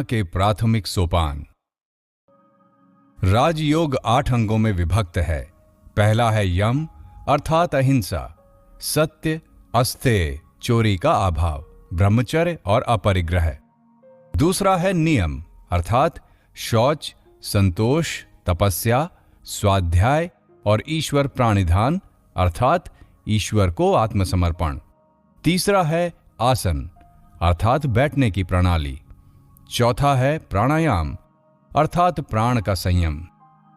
के प्राथमिक सोपान। राजयोग 8 अंगों में विभक्त है। पहला है यम अर्थात अहिंसा, सत्य, अस्तेय, चोरी का अभाव, ब्रह्मचर्य और अपरिग्रह। दूसरा है नियम अर्थात शौच, संतोष, तपस्या, स्वाध्याय और ईश्वर प्राणिधान अर्थात ईश्वर को आत्मसमर्पण। तीसरा है आसन अर्थात बैठने की प्रणाली। चौथा है प्राणायाम अर्थात प्राण का संयम।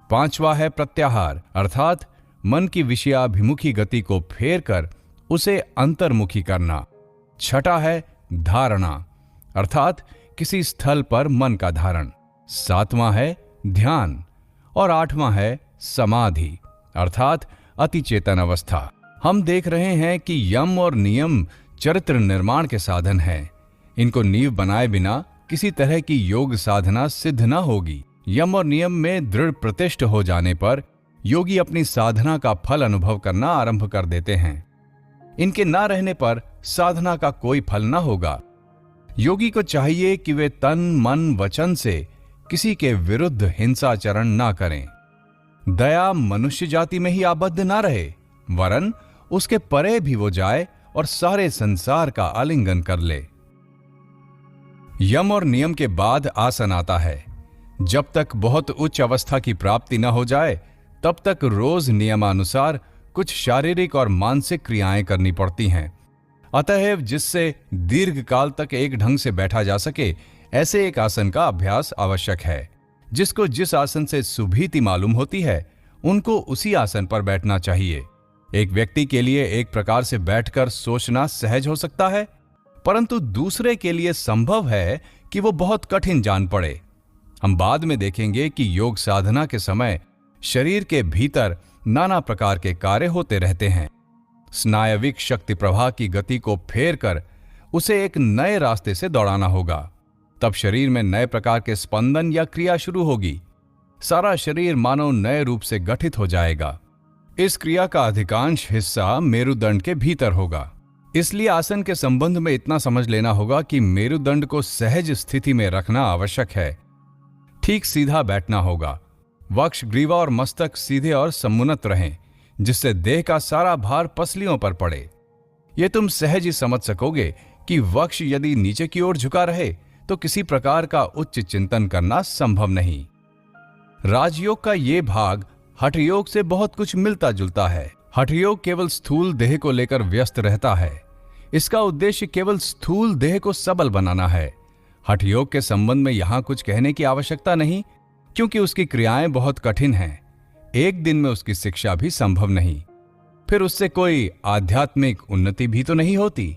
पांचवा है प्रत्याहार अर्थात मन की विषयाभिमुखी गति को फेर कर उसे अंतर्मुखी करना। छठा है धारणा अर्थात किसी स्थल पर मन का धारण। सातवां है ध्यान और आठवां है समाधि अर्थात अतिचेतन अवस्था। हम देख रहे हैं कि यम और नियम चरित्र निर्माण के साधन हैं। इनको नींव बनाए बिना किसी तरह की योग साधना सिद्ध न होगी। यम और नियम में दृढ़ प्रतिष्ठ हो जाने पर योगी अपनी साधना का फल अनुभव करना आरंभ कर देते हैं। इनके ना रहने पर साधना का कोई फल न होगा। योगी को चाहिए कि वे तन, मन, वचन से किसी के विरुद्ध हिंसाचरण ना करें। दया मनुष्य जाति में ही आबद्ध ना रहे, वरन उसके परे भी वो जाए और सारे संसार का आलिंगन कर ले। यम और नियम के बाद आसन आता है। जब तक बहुत उच्च अवस्था की प्राप्ति न हो जाए तब तक रोज नियमानुसार कुछ शारीरिक और मानसिक क्रियाएं करनी पड़ती हैं। अतएव जिससे दीर्घ काल तक एक ढंग से बैठा जा सके ऐसे एक आसन का अभ्यास आवश्यक है। जिसको जिस आसन से सुभीति मालूम होती है उनको उसी आसन पर बैठना चाहिए। एक व्यक्ति के लिए एक प्रकार से बैठकर सोचना सहज हो सकता है, परंतु दूसरे के लिए संभव है कि वो बहुत कठिन जान पड़े। हम बाद में देखेंगे कि योग साधना के समय शरीर के भीतर नाना प्रकार के कार्य होते रहते हैं। स्नायविक शक्ति प्रवाह की गति को फेर कर उसे एक नए रास्ते से दौड़ाना होगा। तब शरीर में नए प्रकार के स्पंदन या क्रिया शुरू होगी। सारा शरीर मानो नए रूप से गठित हो जाएगा। इस क्रिया का अधिकांश हिस्सा मेरुदंड के भीतर होगा। इसलिए आसन के संबंध में इतना समझ लेना होगा कि मेरुदंड को सहज स्थिति में रखना आवश्यक है। ठीक सीधा बैठना होगा। वक्ष, ग्रीवा और मस्तक सीधे और समुन्नत रहें, जिससे देह का सारा भार पसलियों पर पड़े। यह तुम सहज ही समझ सकोगे कि वक्ष यदि नीचे की ओर झुका रहे तो किसी प्रकार का उच्च चिंतन करना संभव नहीं। राजयोग का ये भाग हठयोग से बहुत कुछ मिलता जुलता है। हठयोग केवल स्थूल देह को लेकर व्यस्त रहता है। इसका उद्देश्य केवल स्थूल देह को सबल बनाना है। हठयोग के संबंध में यहां कुछ कहने की आवश्यकता नहीं, क्योंकि उसकी क्रियाएं बहुत कठिन हैं। एक दिन में उसकी शिक्षा भी संभव नहीं, फिर उससे कोई आध्यात्मिक उन्नति भी तो नहीं होती।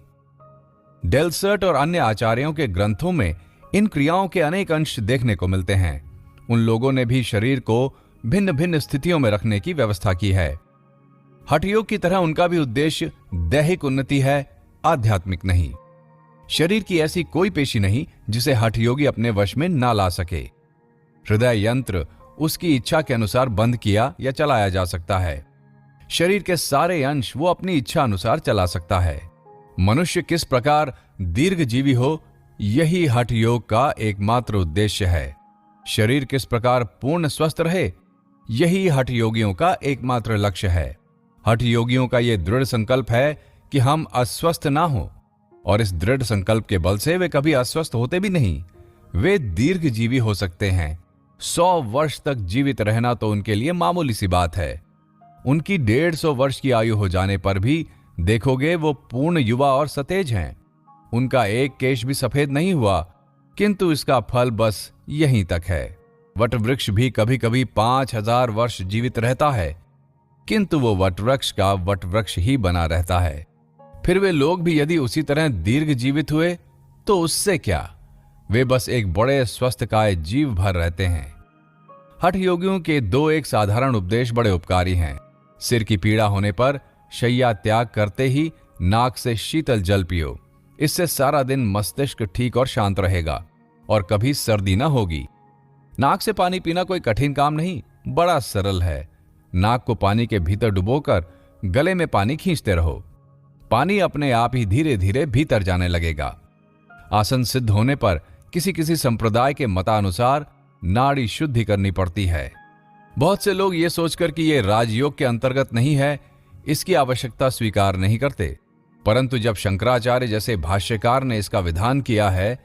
डेलसर्ट और अन्य आचार्यों के ग्रंथों में इन क्रियाओं के अनेक अंश देखने को मिलते हैं। उन लोगों ने भी शरीर को भिन्न भिन्न स्थितियों में रखने की व्यवस्था की है। हठयोग की तरह उनका भी उद्देश्य दैहिक उन्नति है, आध्यात्मिक नहीं। शरीर की ऐसी कोई पेशी नहीं जिसे हठयोगी अपने वश में ना ला सके। हृदय यंत्र उसकी इच्छा के अनुसार बंद किया या चलाया जा सकता है। शरीर के सारे अंश वो अपनी इच्छा अनुसार चला सकता है। मनुष्य किस प्रकार दीर्घजीवी हो, यही हठयोग का एकमात्र उद्देश्य है। शरीर किस प्रकार पूर्ण स्वस्थ रहे, यही हठयोगियों का एकमात्र लक्ष्य है। हठयोगियों का यह दृढ़ संकल्प है कि हम अस्वस्थ ना हो, और इस दृढ़ संकल्प के बल से वे कभी अस्वस्थ होते भी नहीं। वे दीर्घजीवी हो सकते हैं। 100 वर्ष तक जीवित रहना तो उनके लिए मामूली सी बात है। उनकी 150 वर्ष की आयु हो जाने पर भी देखोगे वो पूर्ण युवा और सतेज हैं। उनका एक केश भी सफेद नहीं हुआ, किंतु इसका फल बस यहीं तक है। वटवृक्ष भी कभी कभी 5000 वर्ष जीवित रहता है, किंतु वो वटवृक्ष का वटवृक्ष ही बना रहता है। फिर वे लोग भी यदि उसी तरह दीर्घ जीवित हुए तो उससे क्या, वे बस एक बड़े स्वस्थकाय जीव भर रहते हैं। हठ योगियों के 2 एक साधारण उपदेश बड़े उपकारी हैं। सिर की पीड़ा होने पर शैया त्याग करते ही नाक से शीतल जल पियो। इससे सारा दिन मस्तिष्क ठीक और शांत रहेगा और कभी सर्दी ना होगी। नाक से पानी पीना कोई कठिन काम नहीं, बड़ा सरल है। नाक को पानी के भीतर डुबोकर गले में पानी खींचते रहो। पानी अपने आप ही धीरे धीरे भीतर जाने लगेगा। आसन सिद्ध होने पर किसी किसी संप्रदाय के मतानुसार नाड़ी शुद्धि करनी पड़ती है। बहुत से लोग ये सोचकर कि यह राजयोग के अंतर्गत नहीं है, इसकी आवश्यकता स्वीकार नहीं करते। परंतु जब शंकराचार्य जैसे भाष्यकार ने इसका विधान किया है,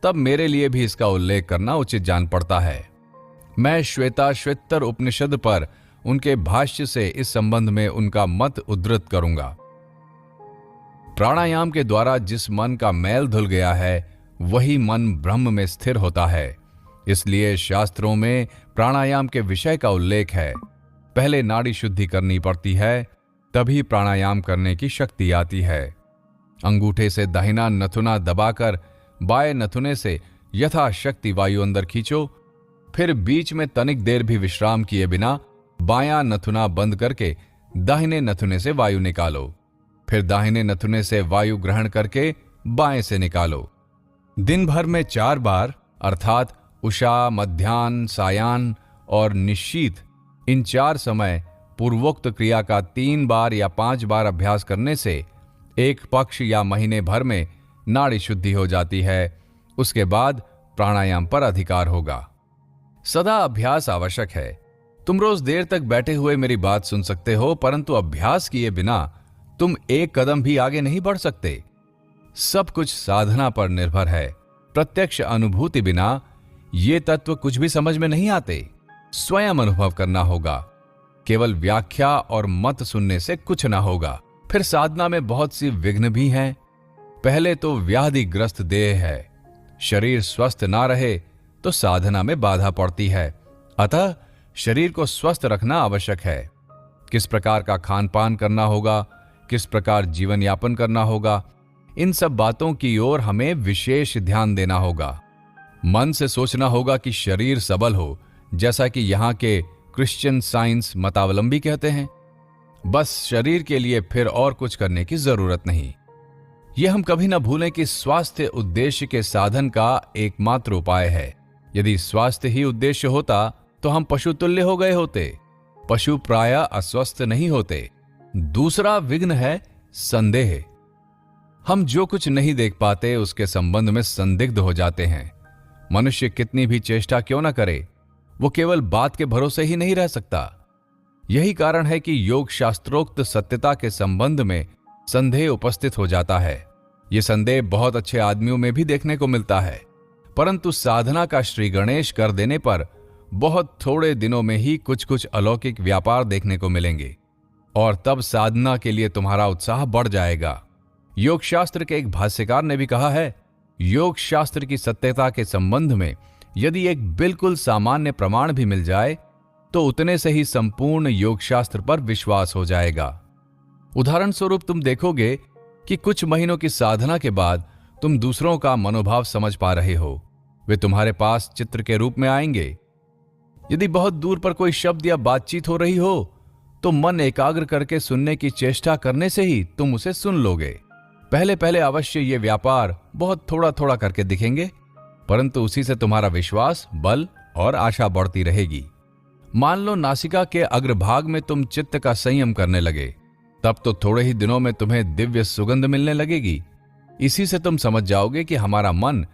तब मेरे लिए भी इसका उल्लेख करना उचित जान पड़ता है। मैं श्वेताश्वेतर उपनिषद पर उनके भाष्य से इस संबंध में उनका मत उद्धृत करूंगा। प्राणायाम के द्वारा जिस मन का मैल धुल गया है, वही मन ब्रह्म में स्थिर होता है। इसलिए शास्त्रों में प्राणायाम के विषय का उल्लेख है। पहले नाड़ी शुद्धि करनी पड़ती है, तभी प्राणायाम करने की शक्ति आती है। अंगूठे से दाहिना नथुना दबाकर बाएं नथुने से यथाशक्ति वायु अंदर खींचो, फिर बीच में तनिक देर भी विश्राम किए बिना बायां नथुना बंद करके दाहिने नथुने से वायु निकालो, फिर दाहिने नथुने से वायु ग्रहण करके बाएं से निकालो। दिन भर में 4 बार अर्थात उषा, मध्याह्न, सायाह्न और निशीत, इन 4 समय पूर्वोक्त क्रिया का 3 बार या 5 बार अभ्यास करने से एक पक्ष या महीने भर में नाड़ी शुद्धि हो जाती है। उसके बाद प्राणायाम पर अधिकार होगा। सदा अभ्यास आवश्यक है। तुम रोज देर तक बैठे हुए मेरी बात सुन सकते हो, परंतु अभ्यास किए बिना तुम एक कदम भी आगे नहीं बढ़ सकते। सब कुछ साधना पर निर्भर है। प्रत्यक्ष अनुभूति बिना ये तत्व कुछ भी समझ में नहीं आते। स्वयं अनुभव करना होगा। केवल व्याख्या और मत सुनने से कुछ ना होगा। फिर साधना में बहुत सी विघ्न भी हैं। पहले तो व्याधिग्रस्त देह है। शरीर स्वस्थ ना रहे तो साधना में बाधा पड़ती है। अतः शरीर को स्वस्थ रखना आवश्यक है। किस प्रकार का खान पान करना होगा, किस प्रकार जीवन यापन करना होगा, इन सब बातों की ओर हमें विशेष ध्यान देना होगा। मन से सोचना होगा कि शरीर सबल हो, जैसा कि यहाँ के क्रिश्चियन साइंस मतावलंबी कहते हैं। बस शरीर के लिए फिर और कुछ करने की जरूरत नहीं। यह हम कभी न भूलें कि स्वास्थ्य उद्देश्य के साधन का एकमात्र उपाय है। यदि स्वास्थ्य ही उद्देश्य होता तो हम पशु तुल्य हो गए होते। पशु प्रायः अस्वस्थ नहीं होते। दूसरा विघ्न है संदेह। हम जो कुछ नहीं देख पाते उसके संबंध में संदिग्ध हो जाते हैं। मनुष्य कितनी भी चेष्टा क्यों न करे, वो केवल बात के भरोसे ही नहीं रह सकता। यही कारण है कि योग शास्त्रोक्त सत्यता के संबंध में संदेह उपस्थित हो जाता है। ये संदेह बहुत अच्छे आदमियों में भी देखने को मिलता है, परंतु साधना का श्री गणेश कर देने पर बहुत थोड़े दिनों में ही कुछ कुछ अलौकिक व्यापार देखने को मिलेंगे और तब साधना के लिए तुम्हारा उत्साह बढ़ जाएगा। योग शास्त्र के एक भाष्यकार ने भी कहा है, योग शास्त्र की सत्यता के संबंध में यदि एक बिल्कुल सामान्य प्रमाण भी मिल जाए तो उतने से ही संपूर्ण योग शास्त्र पर विश्वास हो जाएगा। उदाहरण स्वरूप तुम देखोगे कि कुछ महीनों की साधना के बाद तुम दूसरों का मनोभाव समझ पा रहे हो। वे तुम्हारे पास चित्र के रूप में आएंगे। यदि बहुत दूर पर कोई शब्द या बातचीत हो रही हो तो मन एकाग्र करके सुनने की चेष्टा करने से ही तुम उसे सुन लोगे। पहले पहले अवश्य ये व्यापार बहुत थोड़ा थोड़ा करके दिखेंगे, परंतु उसी से तुम्हारा विश्वास, बल और आशा बढ़ती रहेगी। मान लो नासिका के अग्रभाग में तुम चित्त का संयम करने लगे, तब तो थोड़े ही दिनों में तुम्हें दिव्य सुगंध मिलने लगेगी। इसी से तुम समझ जाओगे कि हमारा मन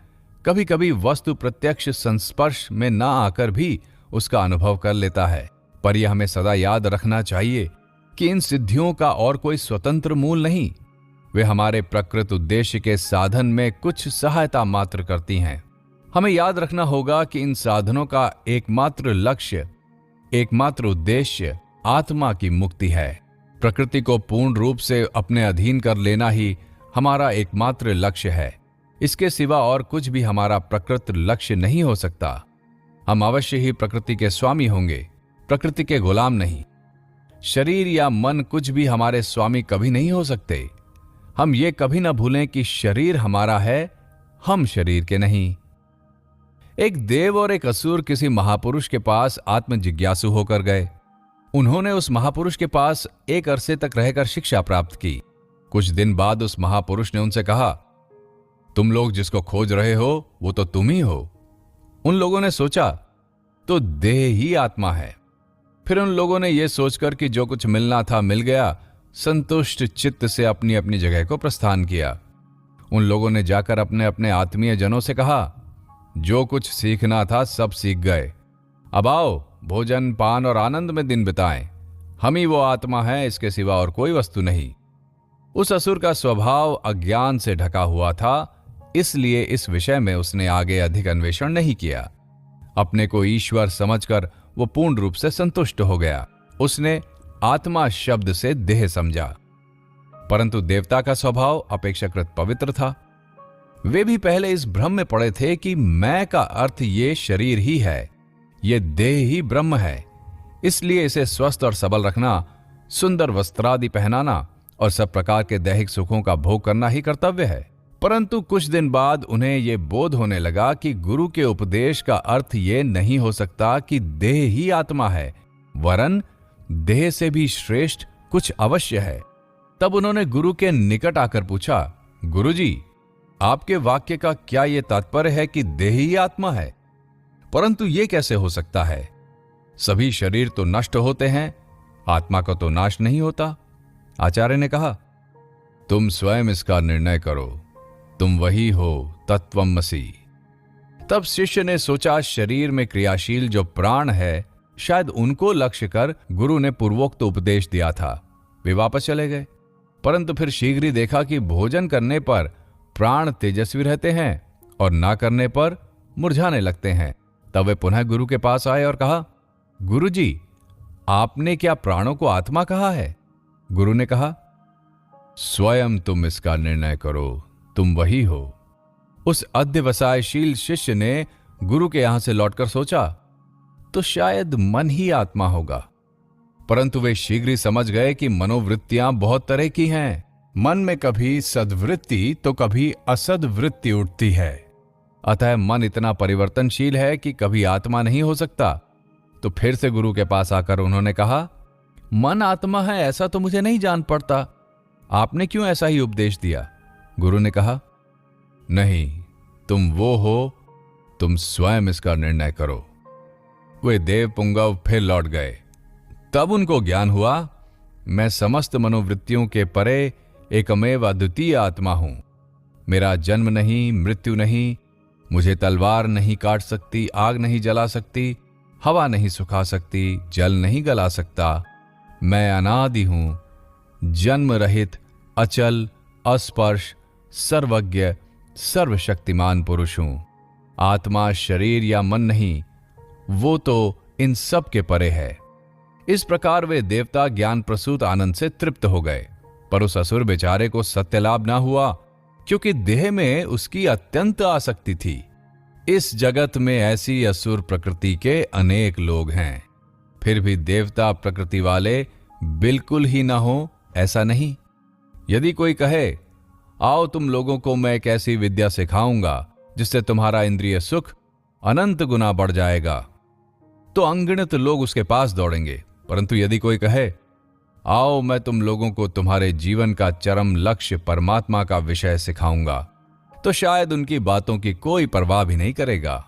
कभी कभी वस्तु प्रत्यक्ष संस्पर्श में ना आकर भी उसका अनुभव कर लेता है। पर यह हमें सदा याद रखना चाहिए कि इन सिद्धियों का और कोई स्वतंत्र मूल नहीं। वे हमारे प्रकृत उद्देश्य के साधन में कुछ सहायता मात्र करती हैं। हमें याद रखना होगा कि इन साधनों का एकमात्र लक्ष्य, एकमात्र उद्देश्य आत्मा की मुक्ति है। प्रकृति को पूर्ण रूप से अपने अधीन कर लेना ही हमारा एकमात्र लक्ष्य है। इसके सिवा और कुछ भी हमारा प्रकृत लक्ष्य नहीं हो सकता। हम अवश्य ही प्रकृति के स्वामी होंगे, प्रकृति के गुलाम नहीं। शरीर या मन कुछ भी हमारे स्वामी कभी नहीं हो सकते। हम ये कभी ना भूलें कि शरीर हमारा है, हम शरीर के नहीं। एक देव और एक असुर किसी महापुरुष के पास आत्म जिज्ञासु होकर गए। उन्होंने उस महापुरुष के पास एक अरसे तक रहकर शिक्षा प्राप्त की। कुछ दिन बाद उस महापुरुष ने उनसे कहा, तुम लोग जिसको खोज रहे हो वो तो तुम ही हो। उन लोगों ने सोचा तो देह ही आत्मा है। फिर उन लोगों ने यह सोचकर कि जो कुछ मिलना था मिल गया, संतुष्ट चित्त से अपनी अपनी जगह को प्रस्थान किया। उन लोगों ने जाकर अपने अपने आत्मीय जनों से कहा, जो कुछ सीखना था सब सीख गए। अब आओ भोजन पान और आनंद में दिन बिताएं। हम ही वो आत्मा है, इसके सिवा और कोई वस्तु नहीं। उस असुर का स्वभाव अज्ञान से ढका हुआ था, इसलिए इस विषय में उसने आगे अधिक अन्वेषण नहीं किया। अपने को ईश्वर समझकर वो पूर्ण रूप से संतुष्ट हो गया। उसने आत्मा शब्द से देह समझा। परंतु देवता का स्वभाव अपेक्षाकृत पवित्र था। वे भी पहले इस भ्रम में पड़े थे कि मैं का अर्थ ये शरीर ही है, ये देह ही ब्रह्म है, इसलिए इसे स्वस्थ और सबल रखना, सुंदर वस्त्रादि पहनाना और सब प्रकार के दैहिक सुखों का भोग करना ही कर्तव्य है। परंतु कुछ दिन बाद उन्हें यह बोध होने लगा कि गुरु के उपदेश का अर्थ ये नहीं हो सकता कि देह ही आत्मा है, वरन देह से भी श्रेष्ठ कुछ अवश्य है। तब उन्होंने गुरु के निकट आकर पूछा, गुरुजी, आपके वाक्य का क्या यह तात्पर्य है कि देह ही आत्मा है? परंतु यह कैसे हो सकता है? सभी शरीर तो नष्ट होते हैं, आत्मा का तो नाश नहीं होता। आचार्य ने कहा, तुम स्वयं इसका निर्णय करो, तुम वही हो तत्वमसि। तब शिष्य ने सोचा, शरीर में क्रियाशील जो प्राण है, शायद उनको लक्ष्य कर गुरु ने पूर्वोक्त उपदेश दिया था। वे वापस चले गए, परंतु फिर शीघ्र ही देखा कि भोजन करने पर प्राण तेजस्वी रहते हैं और ना करने पर मुरझाने लगते हैं। तब वे पुनः गुरु के पास आए और कहा, गुरुजी, आपने क्या प्राणों को आत्मा कहा है? गुरु ने कहा, स्वयं तुम इसका निर्णय करो, तुम वही हो। उस अध्यवसायशील शिष्य ने गुरु के यहां से लौटकर सोचा, तो शायद मन ही आत्मा होगा। परंतु वे शीघ्र ही समझ गए कि मनोवृत्तियां बहुत तरह की हैं। मन में कभी सद्वृत्ति तो कभी असद्वृत्ति उठती है। अतः मन इतना परिवर्तनशील है कि कभी आत्मा नहीं हो सकता। तो फिर से गुरु के पास आकर उन्होंने कहा, मन आत्मा है ऐसा तो मुझे नहीं जान पड़ता, आपने क्यों ऐसा ही उपदेश दिया? गुरु ने कहा, नहीं, तुम वो हो, तुम स्वयं इसका निर्णय करो। वे देव पुंगव फिर लौट गए। तब उनको ज्ञान हुआ, मैं समस्त मनोवृत्तियों के परे एकमेव अद्वितीय आत्मा हूं। मेरा जन्म नहीं, मृत्यु नहीं, मुझे तलवार नहीं काट सकती, आग नहीं जला सकती, हवा नहीं सुखा सकती, जल नहीं गला सकता। मैं अनादि हूं, जन्म रहित, अचल, अस्पर्श, सर्वज्ञ, सर्वशक्तिमान पुरुष हूं। आत्मा शरीर या मन नहीं, वो तो इन सब के परे है। इस प्रकार वे देवता ज्ञान प्रसूत आनंद से तृप्त हो गए। पर उस असुर बेचारे को सत्य लाभ ना हुआ, क्योंकि देह में उसकी अत्यंत आसक्ति थी। इस जगत में ऐसी असुर प्रकृति के अनेक लोग हैं, फिर भी देवता प्रकृति वाले बिल्कुल ही ना हो ऐसा नहीं। यदि कोई कहे, आओ तुम लोगों को मैं एक ऐसी विद्या सिखाऊंगा जिससे तुम्हारा इंद्रिय सुख अनंत गुना बढ़ जाएगा, तो अनगिनत लोग उसके पास दौड़ेंगे। परंतु यदि कोई कहे, आओ मैं तुम लोगों को तुम्हारे जीवन का चरम लक्ष्य परमात्मा का विषय सिखाऊंगा, तो शायद उनकी बातों की कोई परवाह भी नहीं करेगा।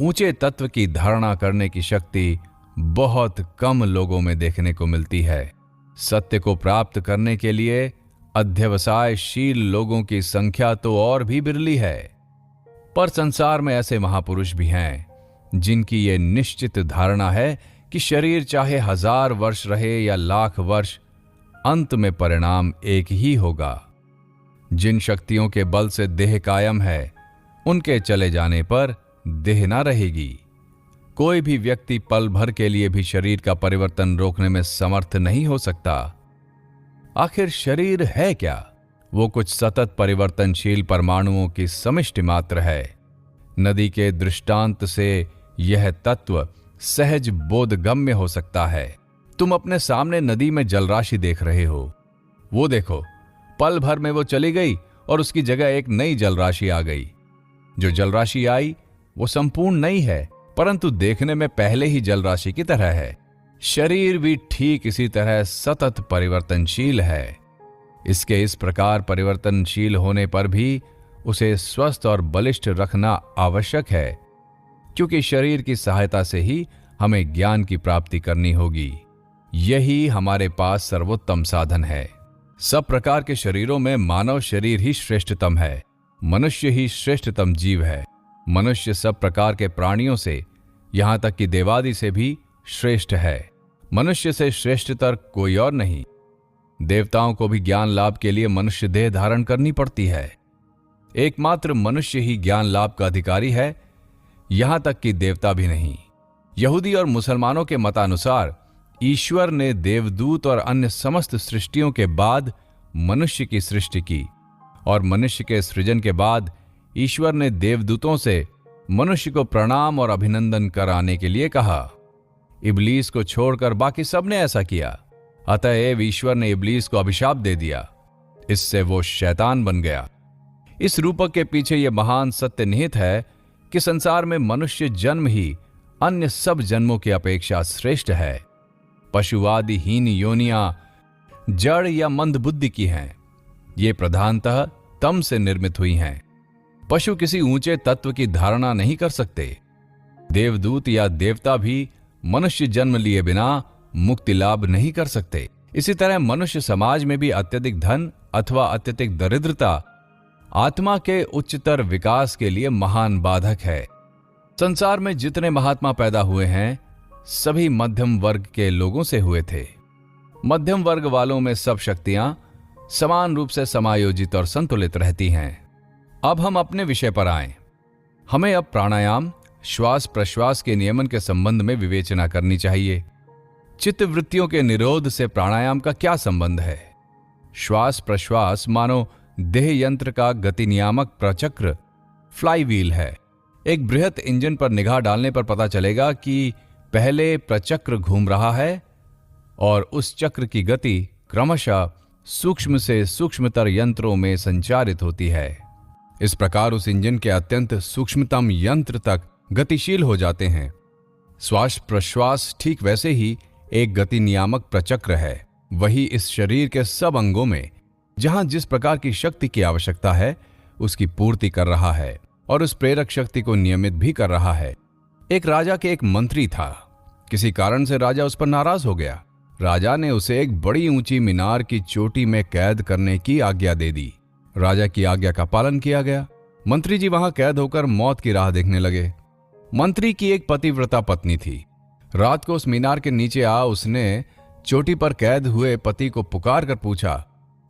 ऊंचे तत्व की धारणा करने की शक्ति बहुत कम लोगों में देखने को मिलती है। सत्य को प्राप्त करने के लिए अध्यवसायशील लोगों की संख्या तो और भी बिरली है। पर संसार में ऐसे महापुरुष भी हैं जिनकी ये निश्चित धारणा है कि शरीर चाहे 1000 वर्ष रहे या लाख वर्ष, अंत में परिणाम एक ही होगा। जिन शक्तियों के बल से देह कायम है, उनके चले जाने पर देह ना रहेगी। कोई भी व्यक्ति पल भर के लिए भी शरीर का परिवर्तन रोकने में समर्थ नहीं हो सकता। आखिर शरीर है क्या? वो कुछ सतत परिवर्तनशील परमाणुओं की समिष्टि मात्र है। नदी के दृष्टांत से यह तत्व सहज बोधगम्य हो सकता है। तुम अपने सामने नदी में जलराशि देख रहे हो, वो देखो, पल भर में वो चली गई और उसकी जगह एक नई जलराशि आ गई। जो जलराशि आई वो संपूर्ण नहीं है, परंतु देखने में पहले ही जलराशि की तरह है। शरीर भी ठीक इसी तरह सतत परिवर्तनशील है। इसके इस प्रकार परिवर्तनशील होने पर भी उसे स्वस्थ और बलिष्ठ रखना आवश्यक है, क्योंकि शरीर की सहायता से ही हमें ज्ञान की प्राप्ति करनी होगी। यही हमारे पास सर्वोत्तम साधन है। सब प्रकार के शरीरों में मानव शरीर ही श्रेष्ठतम है। मनुष्य ही श्रेष्ठतम जीव है। मनुष्य सब प्रकार के प्राणियों से, यहां तक कि देवादि से भी श्रेष्ठ है। मनुष्य से श्रेष्ठतर कोई और नहीं। देवताओं को भी ज्ञान लाभ के लिए मनुष्य देह धारण करनी पड़ती है। एकमात्र मनुष्य ही ज्ञान लाभ का अधिकारी है, यहां तक कि देवता भी नहीं। यहूदी और मुसलमानों के मतानुसार ईश्वर ने देवदूत और अन्य समस्त सृष्टियों के बाद मनुष्य की सृष्टि की, और मनुष्य के सृजन के बाद ईश्वर ने देवदूतों से मनुष्य को प्रणाम और अभिनंदन कराने के लिए कहा। इब्लीस को छोड़कर बाकी सब ने ऐसा किया। अतएव ईश्वर ने इब्लीस को अभिशाप दे दिया। इससे वो शैतान बन गया। इस रूपक के पीछे यह महान सत्य निहित है कि संसार में मनुष्य जन्म ही अन्य सब जन्मों की अपेक्षा श्रेष्ठ है। पशुवादि हीन योनियां जड़ या मंद बुद्धि की हैं। ये प्रधानतः तम से निर्मित हुई हैं। पशु किसी ऊंचे तत्व की धारणा नहीं कर सकते। देवदूत या देवता भी मनुष्य जन्म लिए बिना मुक्ति लाभ नहीं कर सकते। इसी तरह मनुष्य समाज में भी अत्यधिक धन अथवा अत्यधिक दरिद्रता आत्मा के उच्चतर विकास के लिए महान बाधक है। संसार में जितने महात्मा पैदा हुए हैं, सभी मध्यम वर्ग के लोगों से हुए थे। मध्यम वर्ग वालों में सब शक्तियां समान रूप से समायोजित और संतुलित रहती हैं। अब हम अपने विषय पर आएं। हमें अब प्राणायाम, श्वास प्रश्वास के नियमन के संबंध में विवेचना करनी चाहिए। चित्त वृत्तियों के निरोध से प्राणायाम का क्या संबंध है? श्वास प्रश्वास मानो देह यंत्र का गति नियामक प्रचक्र फ्लाईव्हील है। एक बृहत इंजन पर निगाह डालने पर पता चलेगा कि पहले प्रचक्र घूम रहा है और उस चक्र की गति क्रमशः सूक्ष्म से सूक्ष्मतर यंत्रों में संचारित होती है। इस प्रकार उस इंजन के अत्यंत सूक्ष्मतम यंत्र तक गतिशील हो जाते हैं। श्वास प्रश्वास ठीक वैसे ही एक गति नियामक प्रचक्र है। वही इस शरीर के सब अंगों में जहां जिस प्रकार की शक्ति की आवश्यकता है उसकी पूर्ति कर रहा है और उस प्रेरक शक्ति को नियमित भी कर रहा है। एक राजा के एक मंत्री था। किसी कारण से राजा उस पर नाराज हो गया। राजा ने उसे एक बड़ी ऊंची मीनार की चोटी में कैद करने की आज्ञा दे दी। राजा की आज्ञा का पालन किया गया। मंत्री जी वहां कैद होकर मौत की राह देखने लगे। मंत्री की एक पतिव्रता पत्नी थी। रात को उस मीनार के नीचे आ उसने चोटी पर कैद हुए पति को पुकार कर पूछा,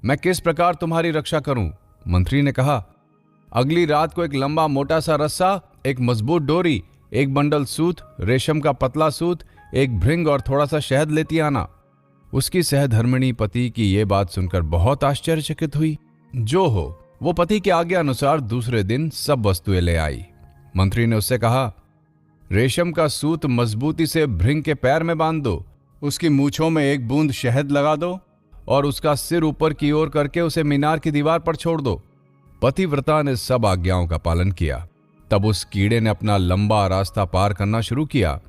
मैं किस प्रकार तुम्हारी रक्षा करूं? मंत्री ने कहा, अगली रात को एक लंबा मोटा सा रस्सा, एक मजबूत डोरी, एक बंडल सूत, रेशम का पतला सूत, एक भृंग और थोड़ा सा शहद लेती आना। उसकी सहधर्मिणी पति की ये बात सुनकर बहुत आश्चर्यचकित हुई। जो हो, वो पति की आज्ञा अनुसार दूसरे दिन सब वस्तुएं ले आई। मंत्री ने उससे कहा, रेशम का सूत मजबूती से भृंग के पैर में बांध दो, उसकी मूछों में एक बूंद शहद लगा दो और उसका सिर ऊपर की ओर करके उसे मीनार की दीवार पर छोड़ दो। पतिव्रता ने सब आज्ञाओं का पालन किया। तब उस कीड़े ने अपना लंबा रास्ता पार करना शुरू किया।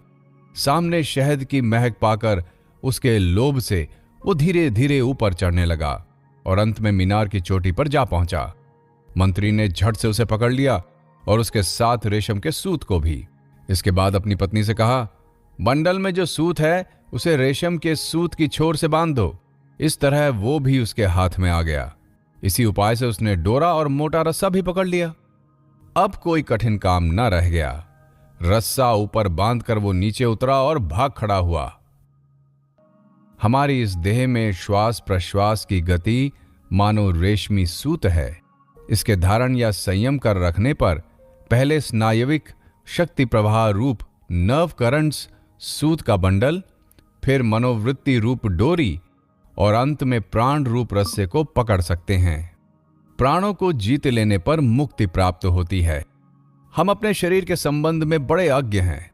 सामने शहद की महक पाकर उसके लोभ से वो धीरे धीरे ऊपर चढ़ने लगा और अंत में मीनार की चोटी पर जा पहुंचा। मंत्री ने झट से उसे पकड़ लिया और उसके साथ रेशम के सूत को भी। इसके बाद अपनी पत्नी से कहा, बंडल में जो सूत है उसे रेशम के सूत की छोर से बांध दो। इस तरह वो भी उसके हाथ में आ गया। इसी उपाय से उसने डोरा और मोटा रस्सा भी पकड़ लिया। अब कोई कठिन काम न रह गया। रस्सा ऊपर बांधकर वो नीचे उतरा और भाग खड़ा हुआ। हमारी इस देह में श्वास प्रश्वास की गति मानो रेशमी सूत है। इसके धारण या संयम कर रखने पर पहले स्नायविक शक्ति प्रवाह रूप नर्व करंट्स सूत का बंडल, फिर मनोवृत्ति रूप डोरी और अंत में प्राण रूप रस्से को पकड़ सकते हैं। प्राणों को जीत लेने पर मुक्ति प्राप्त होती है। हम अपने शरीर के संबंध में बड़े अज्ञ हैं।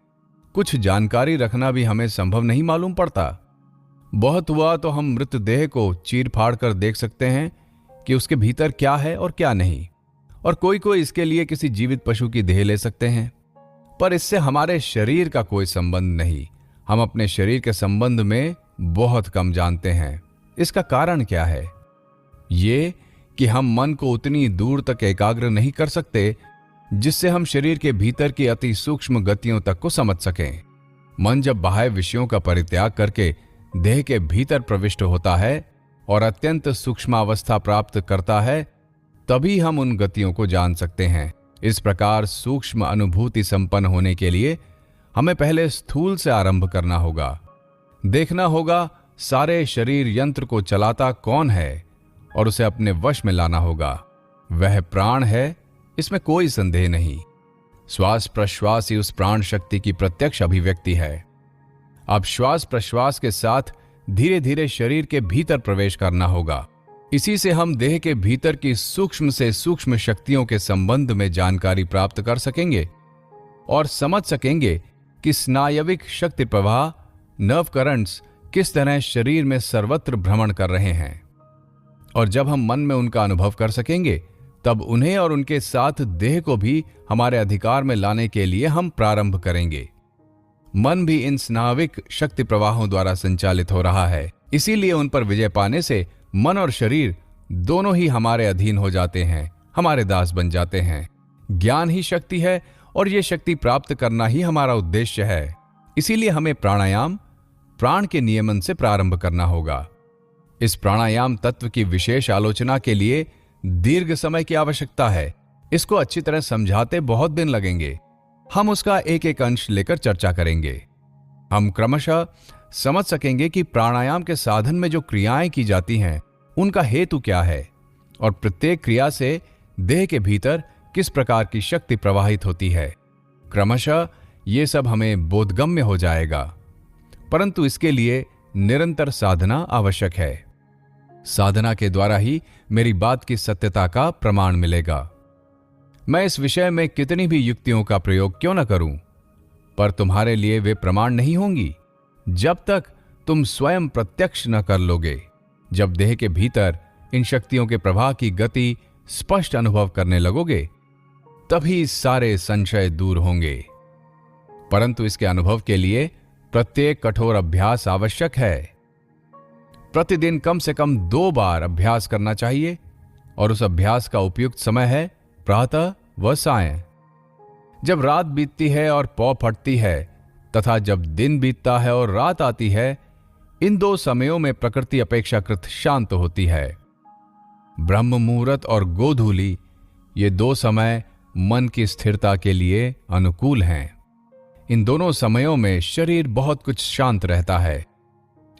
कुछ जानकारी रखना भी हमें संभव नहीं मालूम पड़ता। बहुत हुआ तो हम मृतदेह को चीर फाड़ कर देख सकते हैं कि उसके भीतर क्या है और क्या नहीं, और कोई इसके लिए किसी जीवित पशु की देह ले सकते हैं, पर इससे हमारे शरीर का कोई संबंध नहीं। हम अपने शरीर के संबंध में बहुत कम जानते हैं। इसका कारण क्या है? ये कि हम मन को उतनी दूर तक एकाग्र नहीं कर सकते जिससे हम शरीर के भीतर की अति सूक्ष्म गतियों तक को समझ सकें। मन जब बाह्य विषयों का परित्याग करके देह के भीतर प्रविष्ट होता है और अत्यंत सूक्ष्म अवस्था प्राप्त करता है, तभी हम उन गतियों को जान सकते हैं। इस प्रकार सूक्ष्म अनुभूति संपन्न होने के लिए हमें पहले स्थूल से आरंभ करना होगा। देखना होगा सारे शरीर यंत्र को चलाता कौन है और उसे अपने वश में लाना होगा। वह प्राण है, इसमें कोई संदेह नहीं। श्वास प्रश्वास ही उस प्राण शक्ति की प्रत्यक्ष अभिव्यक्ति है। अब श्वास प्रश्वास के साथ धीरे धीरे शरीर के भीतर प्रवेश करना होगा। इसी से हम देह के भीतर की सूक्ष्म से सूक्ष्म शक्तियों के संबंध में जानकारी प्राप्त कर सकेंगे और समझ सकेंगे कि स्नायविक शक्ति प्रवाह, नर्व करंट्स किस तरह शरीर में सर्वत्र भ्रमण कर रहे हैं। और जब हम मन में उनका अनुभव कर सकेंगे, तब उन्हें और उनके साथ देह को भी हमारे अधिकार में लाने के लिए हम प्रारंभ करेंगे। मन भी इन स्नाविक शक्ति प्रवाहों द्वारा संचालित हो रहा है, इसीलिए उन पर विजय पाने से मन और शरीर दोनों ही हमारे अधीन हो जाते हैं, हमारे दास बन जाते हैं। ज्ञान ही शक्ति है और ये शक्ति प्राप्त करना ही हमारा उद्देश्य है। इसीलिए हमें प्राणायाम, प्राण के नियमन से प्रारंभ करना होगा। इस प्राणायाम तत्व की विशेष आलोचना के लिए दीर्घ समय की आवश्यकता है। इसको अच्छी तरह समझाते बहुत दिन लगेंगे। हम उसका एक एक अंश लेकर चर्चा करेंगे। हम क्रमशः समझ सकेंगे कि प्राणायाम के साधन में जो क्रियाएं की जाती हैं, उनका हेतु क्या है और प्रत्येक क्रिया से देह के भीतर किस प्रकार की शक्ति प्रवाहित होती है। क्रमशः ये सब हमें बोधगम्य हो जाएगा, परंतु इसके लिए निरंतर साधना आवश्यक है। साधना के द्वारा ही मेरी बात की सत्यता का प्रमाण मिलेगा। मैं इस विषय में कितनी भी युक्तियों का प्रयोग क्यों न करूं, पर तुम्हारे लिए वे प्रमाण नहीं होंगी जब तक तुम स्वयं प्रत्यक्ष न कर लोगे। जब देह के भीतर इन शक्तियों के प्रवाह की गति स्पष्ट अनुभव करने लगोगे, तभी सारे संशय दूर होंगे। परंतु इसके अनुभव के लिए प्रत्येक कठोर अभ्यास आवश्यक है। प्रतिदिन कम से कम 2 बार अभ्यास करना चाहिए और उस अभ्यास का उपयुक्त समय है प्रातः व सायं। जब रात बीतती है और पौ फटती है तथा जब दिन बीतता है और रात आती है, इन 2 समयों में प्रकृति अपेक्षाकृत शांत होती है। ब्रह्म मुहूर्त और गोधूली, ये 2 समय मन की स्थिरता के लिए अनुकूल हैं। इन दोनों समयों में शरीर बहुत कुछ शांत रहता है।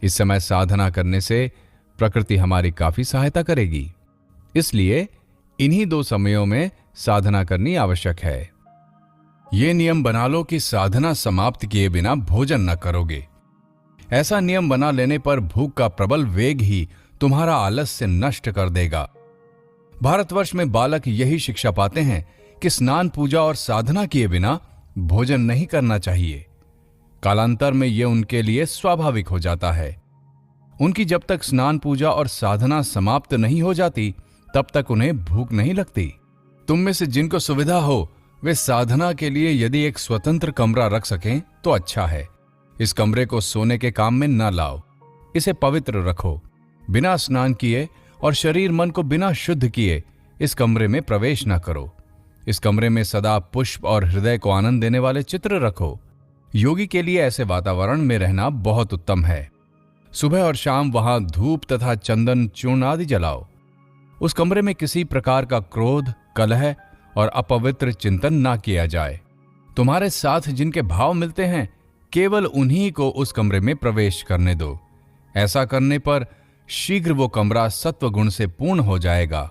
इस समय साधना करने से प्रकृति हमारी काफी सहायता करेगी। इसलिए इन्हीं 2 समयों में साधना करनी आवश्यक है। ये नियम बना लो कि साधना समाप्त किए बिना भोजन न करोगे। ऐसा नियम बना लेने पर भूख का प्रबल वेग ही तुम्हारा आलस्य नष्ट कर देगा। भारतवर्ष में बालक यही शिक्षा पाते हैं कि स्नान पूजा और साधना किए बिना भोजन नहीं करना चाहिए। कालांतर में यह उनके लिए स्वाभाविक हो जाता है। उनकी जब तक स्नान पूजा और साधना समाप्त नहीं हो जाती, तब तक उन्हें भूख नहीं लगती। तुम में से जिनको सुविधा हो, वे साधना के लिए यदि एक स्वतंत्र कमरा रख सकें तो अच्छा है। इस कमरे को सोने के काम में न लाओ, इसे पवित्र रखो। बिना स्नान किए और शरीर मन को बिना शुद्ध किए इस कमरे में प्रवेश न करो। इस कमरे में सदा पुष्प और हृदय को आनंद देने वाले चित्र रखो। योगी के लिए ऐसे वातावरण में रहना बहुत उत्तम है। सुबह और शाम वहां धूप तथा चंदन चूर्ण आदि जलाओ। उस कमरे में किसी प्रकार का क्रोध, कलह और अपवित्र चिंतन ना किया जाए। तुम्हारे साथ जिनके भाव मिलते हैं, केवल उन्हीं को उस कमरे में प्रवेश करने दो। ऐसा करने पर शीघ्र वो कमरा सत्व गुण से पूर्ण हो जाएगा।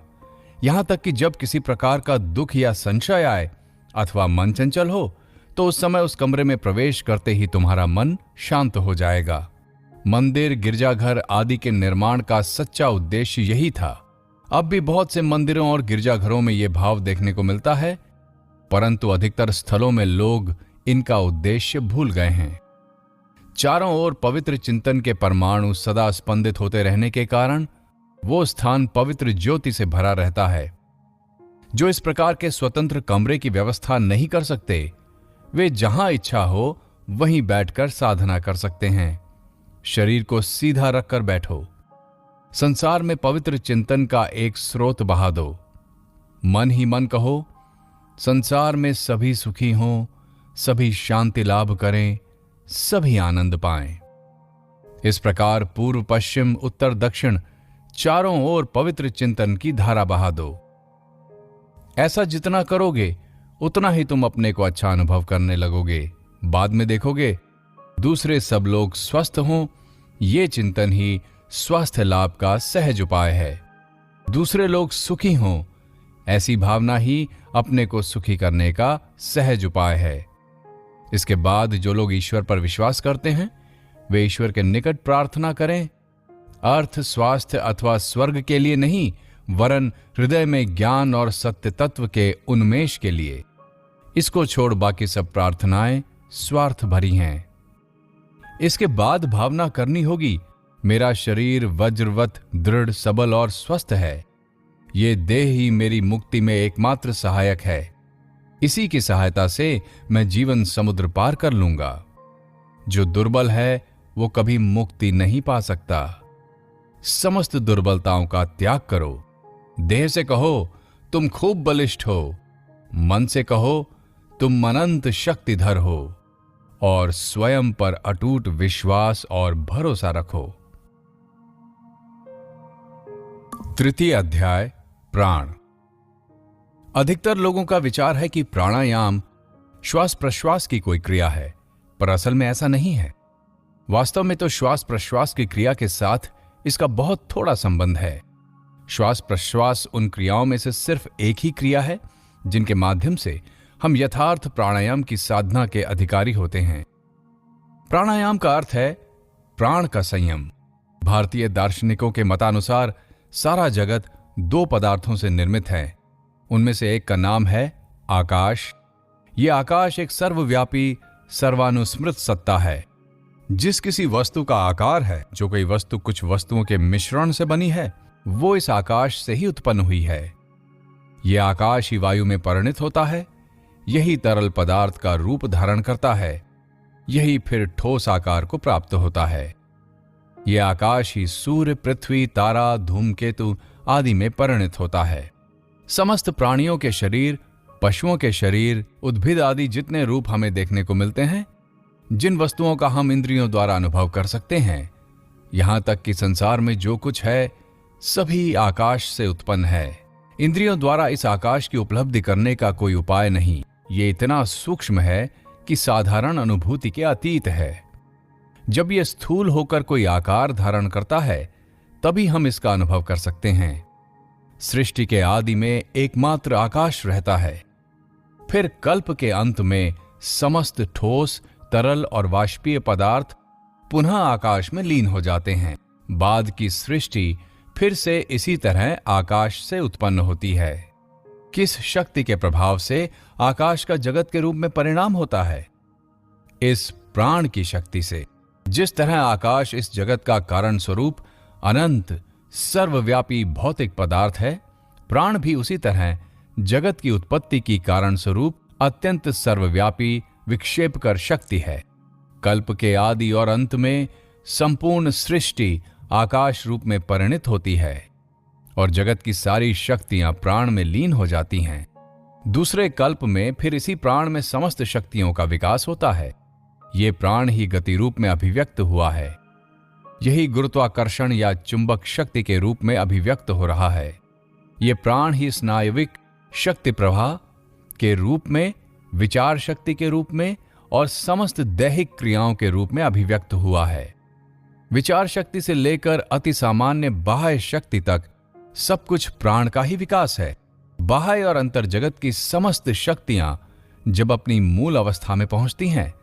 यहां तक कि जब किसी प्रकार का दुख या संशय आए अथवा मन चंचल हो, तो उस समय उस कमरे में प्रवेश करते ही तुम्हारा मन शांत हो जाएगा। मंदिर, गिरजाघर आदि के निर्माण का सच्चा उद्देश्य यही था। अब भी बहुत से मंदिरों और गिरजाघरों में यह भाव देखने को मिलता है, परंतु अधिकतर स्थलों में लोग इनका उद्देश्य भूल गए हैं। चारों ओर पवित्र चिंतन के परमाणु सदा स्पंदित होते रहने के कारण वो स्थान पवित्र ज्योति से भरा रहता है। जो इस प्रकार के स्वतंत्र कमरे की व्यवस्था नहीं कर सकते, वे जहां इच्छा हो वहीं बैठकर साधना कर सकते हैं। शरीर को सीधा रखकर बैठो। संसार में पवित्र चिंतन का एक स्रोत बहा दो। मन ही मन कहो, संसार में सभी सुखी हों, सभी शांति लाभ करें, सभी आनंद पाएं। इस प्रकार पूर्व, पश्चिम, उत्तर, दक्षिण चारों ओर पवित्र चिंतन की धारा बहा दो। ऐसा जितना करोगे उतना ही तुम अपने को अच्छा अनुभव करने लगोगे। बाद में देखोगे दूसरे सब लोग स्वस्थ हों, ये चिंतन ही स्वास्थ्य लाभ का सहज उपाय है। दूसरे लोग सुखी हों, ऐसी भावना ही अपने को सुखी करने का सहज उपाय है। इसके बाद जो लोग ईश्वर पर विश्वास करते हैं वे ईश्वर के निकट प्रार्थना करें, अर्थ, स्वास्थ्य अथवा स्वर्ग के लिए नहीं, वरन हृदय में ज्ञान और सत्य तत्व के उन्मेष के लिए। इसको छोड़ बाकी सब प्रार्थनाएं स्वार्थ भरी हैं। इसके बाद भावना करनी होगी, मेरा शरीर वज्रवत दृढ़, सबल और स्वस्थ है। ये देह ही मेरी मुक्ति में एकमात्र सहायक है। इसी की सहायता से मैं जीवन समुद्र पार कर लूंगा। जो दुर्बल है वो कभी मुक्ति नहीं पा सकता। समस्त दुर्बलताओं का त्याग करो। देह से कहो तुम खूब बलिष्ठ हो, मन से कहो तुम अनंत शक्तिधर हो, और स्वयं पर अटूट विश्वास और भरोसा रखो। तृतीय अध्याय, प्राण। अधिकतर लोगों का विचार है कि प्राणायाम श्वास प्रश्वास की कोई क्रिया है, पर असल में ऐसा नहीं है। वास्तव में तो श्वास प्रश्वास की क्रिया के साथ इसका बहुत थोड़ा संबंध है। श्वास प्रश्वास उन क्रियाओं में से सिर्फ एक ही क्रिया है जिनके माध्यम से हम यथार्थ प्राणायाम की साधना के अधिकारी होते हैं। प्राणायाम का अर्थ है प्राण का संयम। भारतीय दार्शनिकों के मतानुसार सारा जगत दो पदार्थों से निर्मित है। उनमें से एक का नाम है आकाश। ये आकाश एक सर्वव्यापी, सर्वानुस्मृत सत्ता है। जिस किसी वस्तु का आकार है, जो कोई वस्तु कुछ वस्तुओं के मिश्रण से बनी है, वो इस आकाश से ही उत्पन्न हुई है। यह आकाश ही वायु में परिणत होता है, यही तरल पदार्थ का रूप धारण करता है, यही फिर ठोस आकार को प्राप्त होता है। यह आकाश ही सूर्य, पृथ्वी, तारा, धूमकेतु आदि में परिणत होता है। समस्त प्राणियों के शरीर, पशुओं के शरीर, उद्भिद आदि जितने रूप हमें देखने को मिलते हैं, जिन वस्तुओं का हम इंद्रियों द्वारा अनुभव कर सकते हैं, यहां तक कि संसार में जो कुछ है सभी आकाश से उत्पन्न है। इंद्रियों द्वारा इस आकाश की उपलब्धि करने का कोई उपाय नहीं। ये इतना सूक्ष्म है कि साधारण अनुभूति के अतीत है। जब यह स्थूल होकर कोई आकार धारण करता है तभी हम इसका अनुभव कर सकते हैं। सृष्टि के आदि में एकमात्र आकाश रहता है। फिर कल्प के अंत में समस्त ठोस, तरल और वाष्पीय पदार्थ पुनः आकाश में लीन हो जाते हैं। बाद की सृष्टि फिर से इसी तरह आकाश से उत्पन्न होती है। किस शक्ति के प्रभाव से आकाश का जगत के रूप में परिणाम होता है? इस प्राण की शक्ति से। जिस तरह आकाश इस जगत का कारण स्वरूप अनंत सर्वव्यापी भौतिक पदार्थ है, प्राण भी उसी तरह जगत की उत्पत्ति की कारण स्वरूप अत्यंत सर्वव्यापी विक्षेपकर शक्ति है। कल्प के आदि और अंत में संपूर्ण सृष्टि आकाश रूप में परिणित होती है और जगत की सारी शक्तियां प्राण में लीन हो जाती हैं। दूसरे कल्प में फिर इसी प्राण में समस्त शक्तियों का विकास होता है। ये प्राण ही गति रूप में अभिव्यक्त हुआ है। यही गुरुत्वाकर्षण या चुंबक शक्ति के रूप में अभिव्यक्त हो रहा है। ये प्राण ही स्नायविक शक्ति प्रवाह के रूप में, विचार शक्ति के रूप में और समस्त दैहिक क्रियाओं के रूप में अभिव्यक्त हुआ है। विचार शक्ति से लेकर अति सामान्य बाह्य शक्ति तक सब कुछ प्राण का ही विकास है। बाह्य और अंतर जगत की समस्त शक्तियां जब अपनी मूल अवस्था में पहुंचती हैं,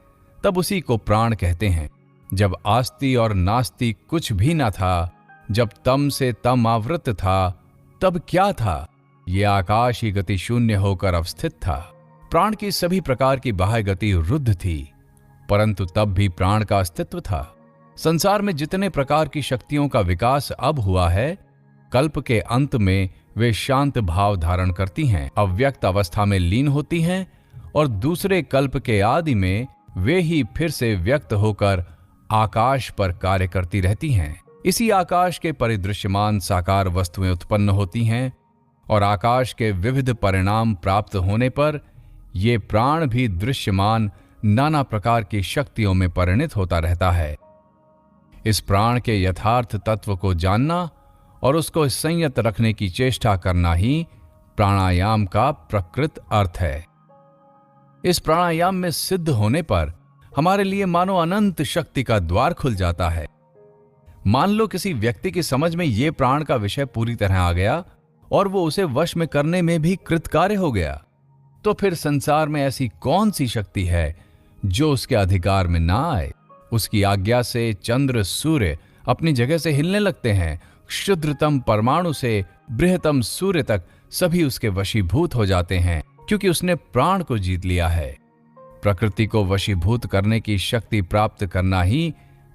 तब उसी को प्राण कहते हैं। जब आस्ति और नास्ति कुछ भी न था, जब तम से तम आवृत था, तब क्या था? ये आकाश ही गति शून्य होकर अवस्थित था। प्राण की सभी प्रकार की बाह्य गति रुद्ध थी, परंतु तब भी प्राण का अस्तित्व था। संसार में जितने प्रकार की शक्तियों का विकास अब हुआ है, कल्प के अंत में वे शांत भाव धारण करती हैं, अव्यक्त अवस्था में लीन होती हैं और दूसरे कल्प के आदि में वे ही फिर से व्यक्त होकर आकाश पर कार्य करती रहती हैं। इसी आकाश के परिदृश्यमान साकार वस्तुएं उत्पन्न होती हैं और आकाश के विविध परिणाम प्राप्त होने पर ये प्राण भी दृश्यमान नाना प्रकार की शक्तियों में परिणित होता रहता है। इस प्राण के यथार्थ तत्व को जानना और उसको संयत रखने की चेष्टा करना ही प्राणायाम का प्रकृत अर्थ है। इस प्राणायाम में सिद्ध होने पर हमारे लिए मानो अनंत शक्ति का द्वार खुल जाता है। मान लो किसी व्यक्ति की समझ में यह प्राण का विषय पूरी तरह आ गया और वो उसे वश में करने में भी कृतकार्य हो गया, तो फिर संसार में ऐसी कौन सी शक्ति है जो उसके अधिकार में ना आए। उसकी आज्ञा से चंद्र सूर्य अपनी जगह से हिलने लगते हैं। क्षुद्रतम परमाणु से बृहत्तम सूर्य तक सभी उसके वशीभूत हो जाते हैं, क्योंकि उसने प्राण को जीत लिया है। प्रकृति को वशीभूत करने की शक्ति प्राप्त करना ही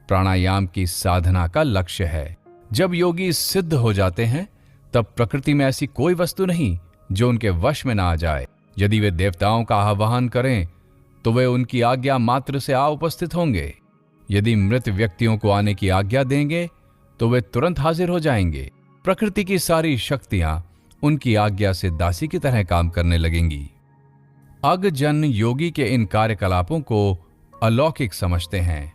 प्राणायाम की साधना का लक्ष्य है। जब योगी सिद्ध हो जाते हैं तब प्रकृति में ऐसी कोई वस्तु नहीं जो उनके वश में ना आ जाए। यदि वे देवताओं का आह्वान करें तो वे उनकी आज्ञा मात्र से आ उपस्थित होंगे। यदि मृत व्यक्तियों को आने की आज्ञा देंगे तो वे तुरंत हाजिर हो जाएंगे। प्रकृति की सारी शक्तियां उनकी आज्ञा से दासी की तरह काम करने लगेंगी। अज्ञजन योगी के इन कार्यकलापों को अलौकिक समझते हैं।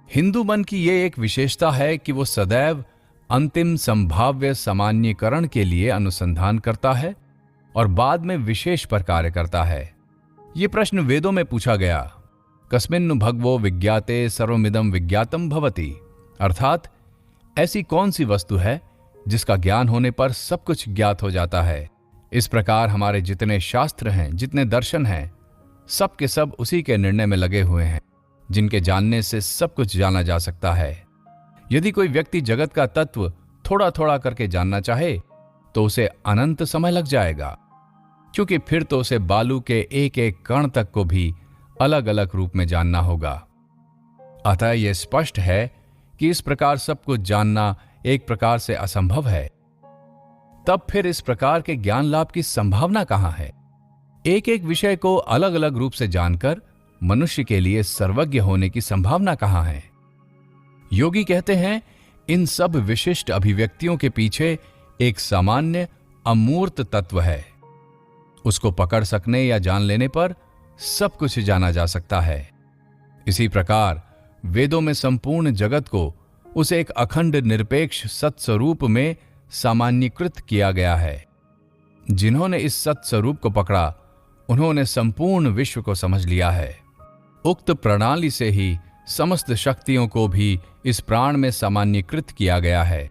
हिंदू मन की यह एक विशेषता है कि वो सदैव अंतिम संभाव्य सामान्यीकरण के लिए अनुसंधान करता है और बाद में विशेष पर कार्य करता है। ये प्रश्न वेदों में पूछा गया, कस्मिन् भगवो विज्ञाते सर्वमिदं विज्ञातम भवति, अर्थात ऐसी कौन सी वस्तु है जिसका ज्ञान होने पर सब कुछ ज्ञात हो जाता है। इस प्रकार हमारे जितने शास्त्र हैं, जितने दर्शन हैं, सब के सब उसी के निर्णय में लगे हुए हैं, जिनके जानने से सब कुछ जाना जा सकता है। यदि कोई व्यक्ति जगत का तत्व थोड़ा थोड़ा करके जानना चाहे तो उसे अनंत समय लग जाएगा, क्योंकि फिर तो उसे बालू के एक एक कण तक को भी अलग अलग रूप में जानना होगा। अतः यह स्पष्ट है कि इस प्रकार सब कुछ जानना एक प्रकार से असंभव है। तब फिर इस प्रकार के ज्ञान लाभ की संभावना कहां है? एक एक विषय को अलग अलग रूप से जानकर मनुष्य के लिए सर्वज्ञ होने की संभावना कहां है? योगी कहते हैं, इन सब विशिष्ट अभिव्यक्तियों के पीछे एक सामान्य अमूर्त तत्व है। उसको पकड़ सकने या जान लेने पर सब कुछ जाना जा सकता है। इसी प्रकार वेदों में संपूर्ण जगत को उस एक अखंड निरपेक्ष सत्स्वरूप में सामान्यीकृत किया गया है। जिन्होंने इस सत्स्वरूप को पकड़ा उन्होंने संपूर्ण विश्व को समझ लिया है। उक्त प्रणाली से ही समस्त शक्तियों को भी इस प्राण में सामान्यीकृत किया गया है।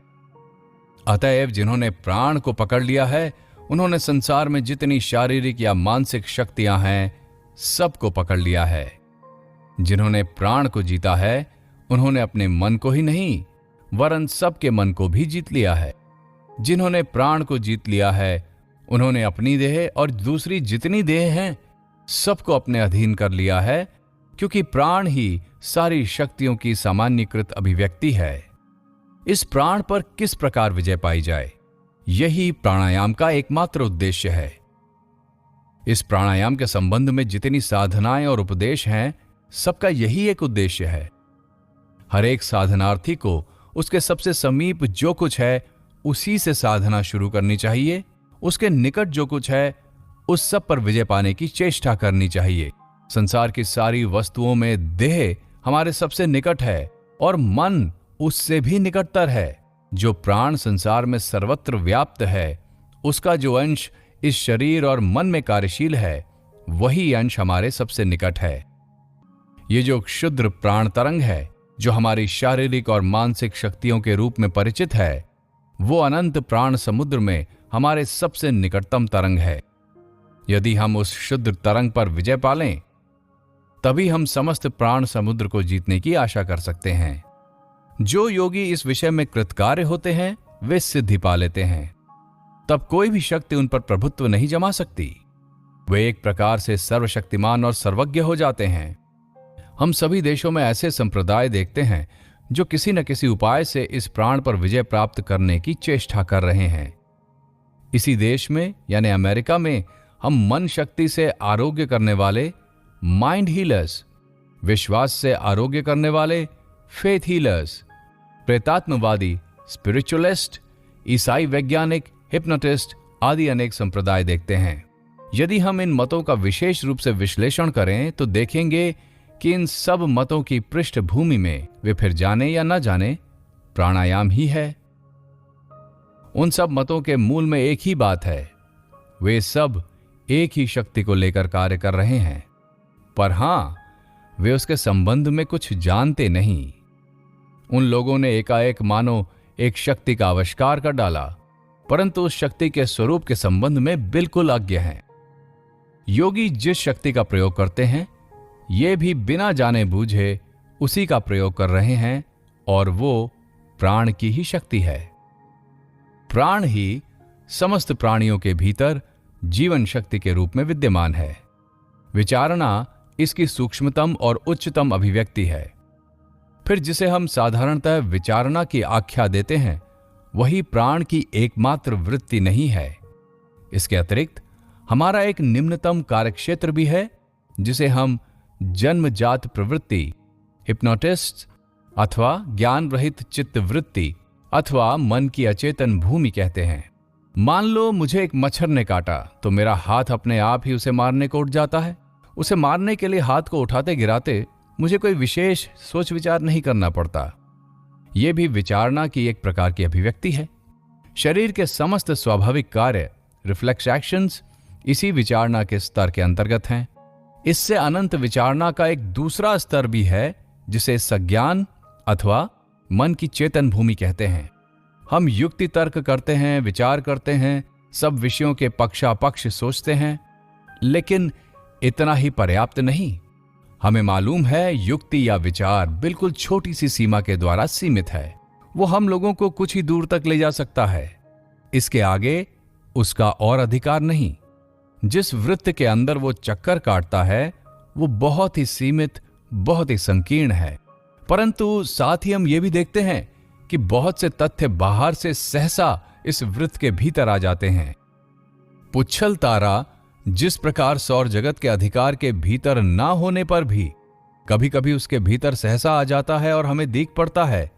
अतएव जिन्होंने प्राण को पकड़ लिया है उन्होंने संसार में जितनी शारीरिक या मानसिक शक्तियां हैं सबको पकड़ लिया है। जिन्होंने प्राण को जीता है उन्होंने अपने मन को ही नहीं वरन सबके मन को भी जीत लिया है। जिन्होंने प्राण को जीत लिया है उन्होंने अपनी देह और दूसरी जितनी देह हैं सबको अपने अधीन कर लिया है, क्योंकि प्राण ही सारी शक्तियों की सामान्यीकृत अभिव्यक्ति है। इस प्राण पर किस प्रकार विजय पाई जाए, यही प्राणायाम का एकमात्र उद्देश्य है। इस प्राणायाम के संबंध में जितनी साधनाएं और उपदेश हैं सबका यही एक उद्देश्य है। हर एक साधनार्थी को उसके सबसे समीप जो कुछ है उसी से साधना शुरू करनी चाहिए। उसके निकट जो कुछ है उस सब पर विजय पाने की चेष्टा करनी चाहिए। संसार की सारी वस्तुओं में देह हमारे सबसे निकट है और मन उससे भी निकटतर है। जो प्राण संसार में सर्वत्र व्याप्त है उसका जो अंश इस शरीर और मन में कार्यशील है वही अंश हमारे सबसे निकट है। ये जो क्षुद्र प्राण तरंग है जो हमारी शारीरिक और मानसिक शक्तियों के रूप में परिचित है वो अनंत प्राण समुद्र में हमारे सबसे निकटतम तरंग है। यदि हम उस क्षुद्र तरंग पर विजय पालें तभी हम समस्त प्राण समुद्र को जीतने की आशा कर सकते हैं। जो योगी इस विषय में कृतकार्य होते हैं वे सिद्धि पा लेते हैं। तब कोई भी शक्ति उन पर प्रभुत्व नहीं जमा सकती। वे एक प्रकार से सर्वशक्तिमान और सर्वज्ञ हो जाते हैं। हम सभी देशों में ऐसे संप्रदाय देखते हैं जो किसी न किसी उपाय से इस प्राण पर विजय प्राप्त करने की चेष्टा कर रहे हैं। इसी देश में यानी अमेरिका में हम मन शक्ति से आरोग्य करने वाले माइंड हीलर्स, विश्वास से आरोग्य करने वाले फेथ हीलर्स, प्रेतात्मवादी स्पिरिचुअलिस्ट, ईसाई वैज्ञानिक हिप्नोटिस्ट आदि अनेक संप्रदाय देखते हैं। यदि हम इन मतों का विशेष रूप से विश्लेषण करें तो देखेंगे कि इन सब मतों की पृष्ठभूमि में वे फिर जाने या न जाने प्राणायाम ही है। उन सब मतों के मूल में एक ही बात है, वे सब एक ही शक्ति को लेकर कार्य कर रहे हैं, पर हां, वे उसके संबंध में कुछ जानते नहीं। उन लोगों ने एकाएक मानो एक शक्ति का आविष्कार कर डाला, परंतु उस शक्ति के स्वरूप के संबंध में बिल्कुल अज्ञ हैं। योगी जिस शक्ति का प्रयोग करते हैं, ये भी बिना जाने बूझे उसी का प्रयोग कर रहे हैं, और वो प्राण की ही शक्ति है। प्राण ही समस्त प्राणियों के भीतर जीवन शक्ति के रूप में विद्यमान है। विचारणा इसकी सूक्ष्मतम और उच्चतम अभिव्यक्ति है। फिर जिसे हम साधारणतः विचारणा की आख्या देते हैं, वही प्राण की एकमात्र वृत्ति नहीं है। इसके अतिरिक्त हमारा एक निम्नतम कार्यक्षेत्र भी है, जिसे हम जन्मजात प्रवृत्ति, हिप्नोटिस्ट अथवा ज्ञान रहित चित्त वृत्ति अथवा मन की अचेतन भूमि कहते हैं। मान लो मुझे एक मच्छर ने काटा, तो मेरा हाथ अपने आप ही उसे मारने को उठ जाता है। उसे मारने के लिए हाथ को उठाते गिराते मुझे कोई विशेष सोच विचार नहीं करना पड़ता। यह भी विचारणा की एक प्रकार की अभिव्यक्ति है। शरीर के समस्त स्वाभाविक कार्य, रिफ्लेक्स एक्शंस, इसी विचारणा के स्तर के अंतर्गत हैं। इससे अनंत विचारणा का एक दूसरा स्तर भी है, जिसे सज्ञान अथवा मन की चेतन भूमि कहते हैं। हम युक्ति तर्क करते हैं, विचार करते हैं, सब विषयों के पक्षापक्ष सोचते हैं, लेकिन इतना ही पर्याप्त नहीं। हमें मालूम है युक्ति या विचार बिल्कुल छोटी सी सीमा के द्वारा सीमित है। वो हम लोगों को कुछ ही दूर तक ले जा सकता है, इसके आगे उसका और अधिकार नहीं। जिस वृत्त के अंदर वो चक्कर काटता है, वो बहुत ही सीमित, बहुत ही संकीर्ण है। परंतु साथ ही हम ये भी देखते हैं कि बहुत से तथ्य बाहर से सहसा इस वृत्त के भीतर आ जाते हैं। पुच्छल तारा जिस प्रकार सौर जगत के अधिकार के भीतर ना होने पर भी कभी कभी उसके भीतर सहसा आ जाता है और हमें दिख पड़ता है,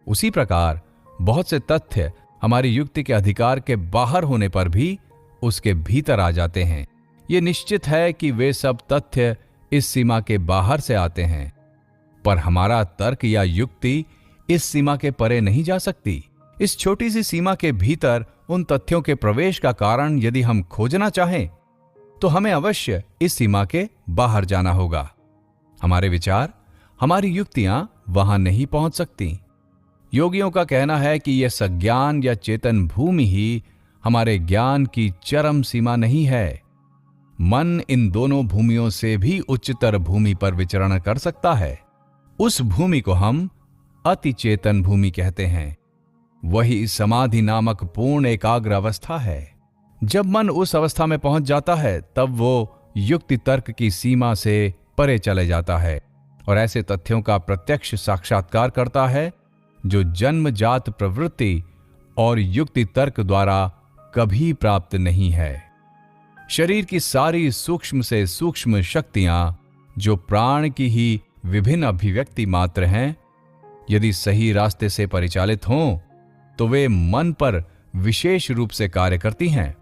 उसी प्रकार बहुत से तथ्य हमारी युक्ति के अधिकार के बाहर होने पर भी उसके भीतर आ जाते हैं। ये निश्चित है कि वे सब तथ्य इस सीमा के बाहर से आते हैं, पर हमारा तर्क या युक्ति इस सीमा के परे नहीं जा सकती। इस छोटी सी सीमा के भीतर उन तथ्यों के प्रवेश का कारण यदि हम खोजना चाहें, तो हमें अवश्य इस सीमा के बाहर जाना होगा। हमारे विचार, हमारी युक्तियां वहां नहीं पहुंच सकती। योगियों का कहना है कि यह सज्ञान या चेतन भूमि ही हमारे ज्ञान की चरम सीमा नहीं है। मन इन दोनों भूमियों से भी उच्चतर भूमि पर विचरण कर सकता है। उस भूमि को हम अति चेतन भूमि कहते हैं। वही समाधि नामक पूर्ण एकाग्र अवस्था है। जब मन उस अवस्था में पहुंच जाता है, तब वो युक्ति तर्क की सीमा से परे चले जाता है और ऐसे तथ्यों का प्रत्यक्ष साक्षात्कार करता है जो जन्मजात प्रवृत्ति और युक्ति तर्क द्वारा कभी प्राप्त नहीं है। शरीर की सारी सूक्ष्म से सूक्ष्म शक्तियां, जो प्राण की ही विभिन्न अभिव्यक्ति मात्र हैं, यदि सही रास्ते से परिचालित हों, तो वे मन पर विशेष रूप से कार्य करती हैं,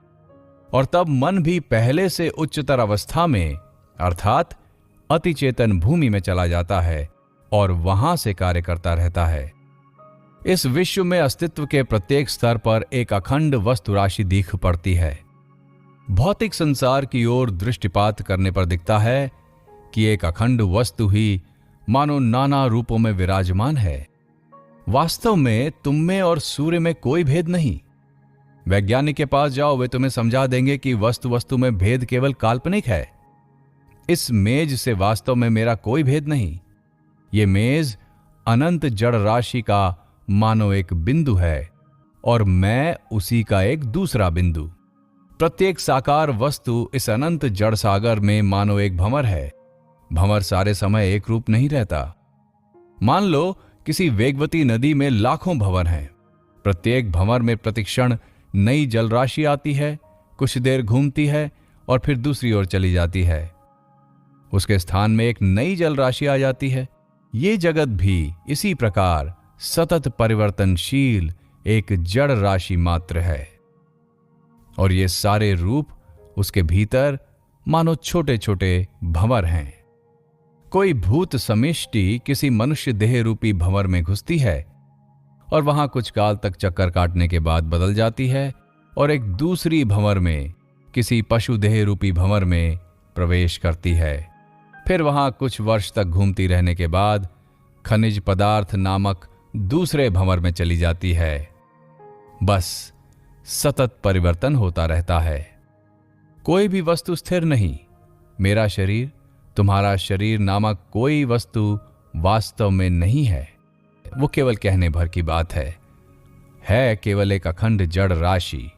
और तब मन भी पहले से उच्चतर अवस्था में अर्थात अति चेतन भूमि में चला जाता है और वहां से कार्य करता रहता है। इस विश्व में अस्तित्व के प्रत्येक स्तर पर एक अखंड वस्तु राशि दिख पड़ती है। भौतिक संसार की ओर दृष्टिपात करने पर दिखता है कि एक अखंड वस्तु ही मानो नाना रूपों में विराजमान है। वास्तव में तुम में और सूर्य में कोई भेद नहीं। वैज्ञानिक के पास जाओ, वे तुम्हें समझा देंगे कि वस्तु वस्तु में भेद केवल काल्पनिक है। इस मेज से वास्तव में मेरा कोई भेद नहीं। ये मेज अनंत जड़ राशि का मानो एक बिंदु है और मैं उसी का एक दूसरा बिंदु। प्रत्येक साकार वस्तु इस अनंत जड़ सागर में मानो एक भंवर है। भंवर सारे समय एक रूप नहीं रहता। मान लो किसी वेगवती नदी में लाखों भंवर हैं। प्रत्येक भंवर में प्रतिक्षण नई जल राशि आती है, कुछ देर घूमती है और फिर दूसरी ओर चली जाती है। उसके स्थान में एक नई जल राशि आ जाती है। ये जगत भी इसी प्रकार सतत परिवर्तनशील एक जड़ राशि मात्र है और ये सारे रूप उसके भीतर मानो छोटे छोटे भंवर हैं। कोई भूत समिष्टि किसी मनुष्य देह रूपी भंवर में घुसती है और वहां कुछ काल तक चक्कर काटने के बाद बदल जाती है और एक दूसरी भंवर में किसी पशुदेह रूपी भंवर में प्रवेश करती है। फिर वहां कुछ वर्ष तक घूमती रहने के बाद खनिज पदार्थ नामक दूसरे भंवर में चली जाती है। बस सतत परिवर्तन होता रहता है। कोई भी वस्तु स्थिर नहीं। मेरा शरीर, तुम्हारा शरीर नामक कोई वस्तु वास्तव में नहीं है। वो केवल कहने भर की बात है केवल एक अखंड जड़ राशि।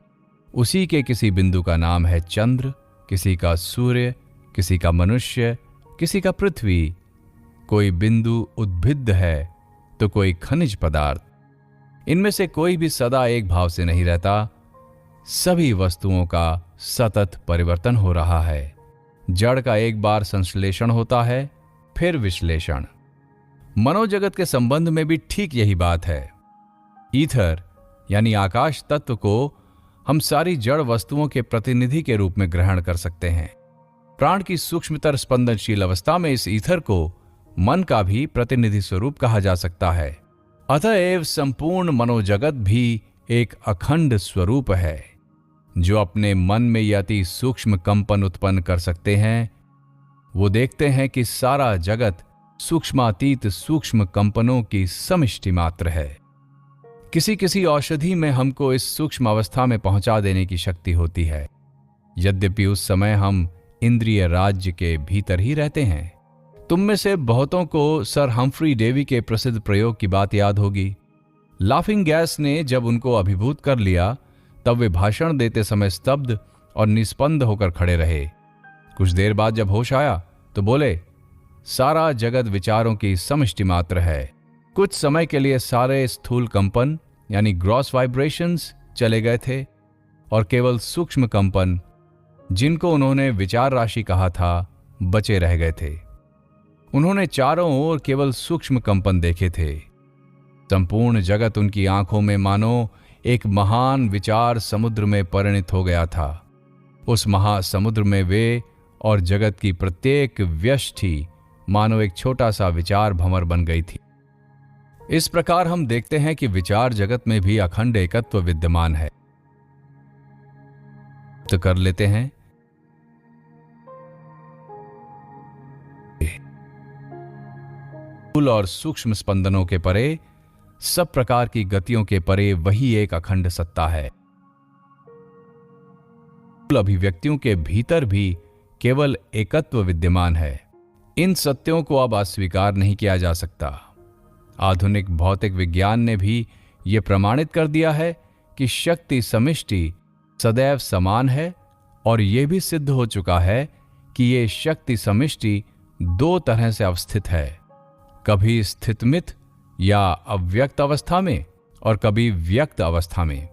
उसी के किसी बिंदु का नाम है चंद्र, किसी का सूर्य, किसी का मनुष्य, किसी का पृथ्वी। कोई बिंदु उद्भिद है तो कोई खनिज पदार्थ। इनमें से कोई भी सदा एक भाव से नहीं रहता। सभी वस्तुओं का सतत परिवर्तन हो रहा है। जड़ का एक बार संश्लेषण होता है, फिर विश्लेषण। मनोजगत के संबंध में भी ठीक यही बात है। ईथर यानी आकाश तत्व को हम सारी जड़ वस्तुओं के प्रतिनिधि के रूप में ग्रहण कर सकते हैं। प्राण की सूक्ष्मतर स्पंदनशील अवस्था में इस ईथर को मन का भी प्रतिनिधि स्वरूप कहा जा सकता है। अतएव संपूर्ण मनोजगत भी एक अखंड स्वरूप है। जो अपने मन में ये अति सूक्ष्म कंपन उत्पन्न कर सकते हैं, वो देखते हैं कि सारा जगत सूक्ष्मातीत सूक्ष्म कंपनों की समष्टि मात्र है। किसी किसी औषधि में हमको इस सूक्ष्म अवस्था में पहुंचा देने की शक्ति होती है। यद्यपि उस समय हम इंद्रिय राज्य के भीतर ही रहते हैं। तुम में से बहुतों को सर हम्फ्री डेवी के प्रसिद्ध प्रयोग की बात याद होगी। लाफिंग गैस ने जब उनको अभिभूत कर लिया, तब वे भाषण देते समय स्तब्ध और निस्पंद होकर खड़े रहे। कुछ देर बाद जब होश आया तो बोले, सारा जगत विचारों की समष्टि मात्र है। कुछ समय के लिए सारे स्थूल कंपन यानी ग्रॉस वाइब्रेशंस चले गए थे और केवल सूक्ष्म कंपन, जिनको उन्होंने विचार राशि कहा था, बचे रह गए थे। उन्होंने चारों ओर केवल सूक्ष्म कंपन देखे थे। संपूर्ण जगत उनकी आंखों में मानो एक महान विचार समुद्र में परिणत हो गया था। उस महासमुद्र में वे और जगत की प्रत्येक व्यष्टि मानो एक छोटा सा विचार भंवर बन गई थी। इस प्रकार हम देखते हैं कि विचार जगत में भी अखंड एकत्व विद्यमान है। तो कर लेते हैं। स्थूल और सूक्ष्म स्पंदनों के परे, सब प्रकार की गतियों के परे वही एक अखंड सत्ता है। अभिव्यक्तियों के भीतर भी केवल एकत्व विद्यमान है। इन सत्यों को अब अस्वीकार नहीं किया जा सकता। आधुनिक भौतिक विज्ञान ने भी यह प्रमाणित कर दिया है कि शक्ति समष्टि सदैव समान है, और यह भी सिद्ध हो चुका है कि यह शक्ति समष्टि दो तरह से अवस्थित है, कभी स्थितमित या अव्यक्त अवस्था में और कभी व्यक्त अवस्था में।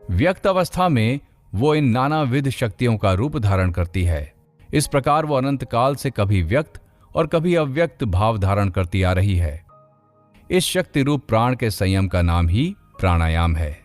व्यक्त अवस्था में वो इन नानाविध शक्तियों का रूप धारण करती है। इस प्रकार वो अनंत काल से कभी व्यक्त और कभी अव्यक्त भाव धारण करती आ रही है। इस शक्ति रूप प्राण के संयम का नाम ही प्राणायाम है।